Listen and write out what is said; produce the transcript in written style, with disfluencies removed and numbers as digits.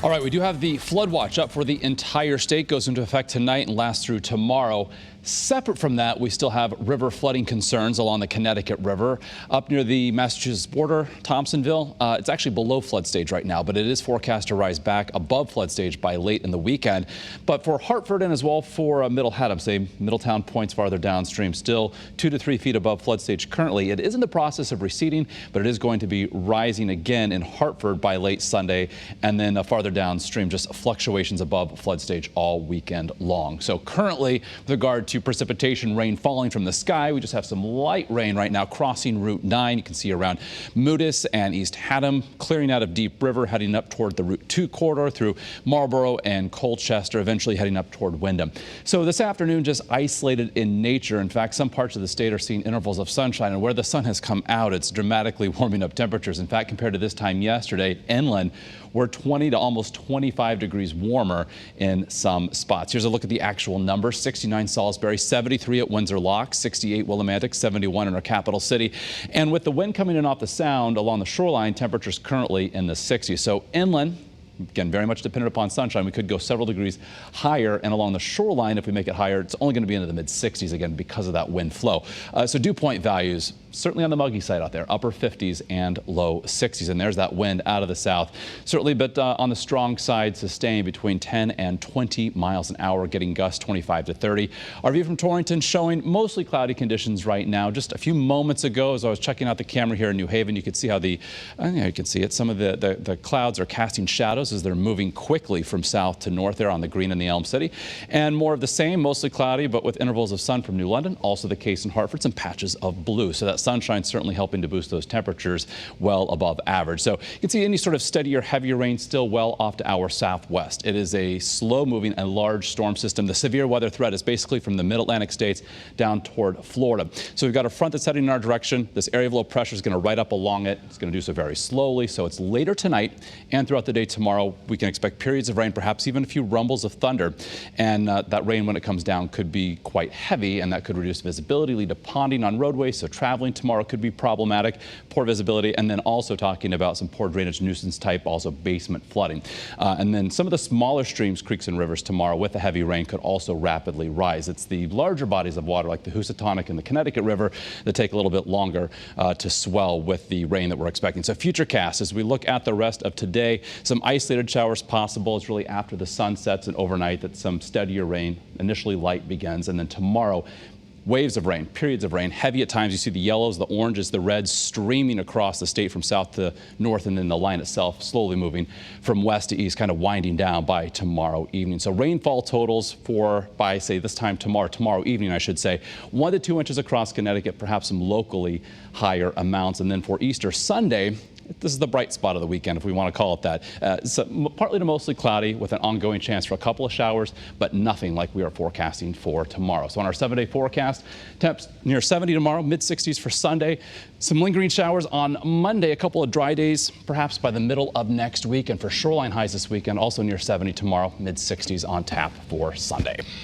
All right, we do have the flood watch up for the entire state. Goes into effect tonight and lasts through tomorrow. Separate from that, we still have river flooding concerns along the Connecticut River. Up near the Massachusetts border, Thompsonville, it's actually below flood stage right now, but it is forecast to rise back above flood stage by late in the weekend. But for Hartford and as well for Middle Haddam, say Middletown points farther downstream, still 2 to 3 feet above flood stage currently. It is in the process of receding, but it is going to be rising again in Hartford by late Sunday, and then farther downstream, just fluctuations above flood stage all weekend long. So currently, with regard to precipitation, rain falling from the sky, we just have some light rain right now crossing Route 9. You can see around Moodus and East Haddam, clearing out of Deep River, heading up toward the Route 2 corridor through Marlboro and Colchester, eventually heading up toward Windham. So this afternoon, just isolated in nature. In fact, some parts of the state are seeing intervals of sunshine, and where the sun has come out, it's dramatically warming up temperatures. In fact, compared to this time yesterday, inland, we're 20 to almost 25 degrees warmer in some spots. Here's a look at the actual numbers. 69 Salisbury, 73 at Windsor Lock, 68 Willimantic, 71 in our capital city. And with the wind coming in off the sound along the shoreline, temperatures currently in the 60s. So inland, again, very much dependent upon sunshine, we could go several degrees higher, and along the shoreline, if we make it higher, it's only going to be into the mid-60s again because of that wind flow. So dew point values certainly on the muggy side out there, upper 50s and low 60s, and there's that wind out of the south certainly, but on the strong side, sustained between 10 and 20 miles an hour, getting gusts 25 to 30. Our view from Torrington showing mostly cloudy conditions right now. Just a few moments ago, as I was checking out the camera here in New Haven, you could see how you can see it. Some of the clouds are casting shadows as they're moving quickly from south to north there on the Green and the Elm City. And more of the same, mostly cloudy, but with intervals of sun from New London. Also the case in Hartford, some patches of blue. So that sunshine certainly helping to boost those temperatures well above average. So you can see any sort of steadier, heavier rain still well off to our southwest. It is a slow-moving and large storm system. The severe weather threat is basically from the mid-Atlantic states down toward Florida. So we've got a front that's heading in our direction. This area of low pressure is going to right up along it. It's going to do so very slowly. So it's later tonight and throughout the day tomorrow. We can expect periods of rain, perhaps even a few rumbles of thunder. And that rain, when it comes down, could be quite heavy, and that could reduce visibility, lead to ponding on roadways. So traveling tomorrow could be problematic, poor visibility, and then also talking about some poor drainage nuisance type, also basement flooding. And then some of the smaller streams, creeks, and rivers tomorrow with the heavy rain could also rapidly rise. It's the larger bodies of water like the Housatonic and the Connecticut River that take a little bit longer to swell with the rain that we're expecting. So futurecast, as we look at the rest of today, some isolated showers possible. It's really after the sun sets and overnight that some steadier rain, initially light, begins. And then tomorrow, waves of rain, periods of rain, heavy at times. You see the yellows, the oranges, the reds streaming across the state from south to north, and then the line itself slowly moving from west to east, kind of winding down by tomorrow evening. So rainfall totals by, say, this time tomorrow evening, I should say, 1 to 2 inches across Connecticut, perhaps some locally higher amounts. And then for Easter Sunday, this is the bright spot of the weekend, if we want to call it that. So partly to mostly cloudy with an ongoing chance for a couple of showers, but nothing like we are forecasting for tomorrow. So on our 7-day forecast, temps near 70 tomorrow, mid-60s for Sunday. Some lingering showers on Monday, a couple of dry days, perhaps by the middle of next week. And for shoreline highs this weekend, also near 70 tomorrow, mid-60s on tap for Sunday.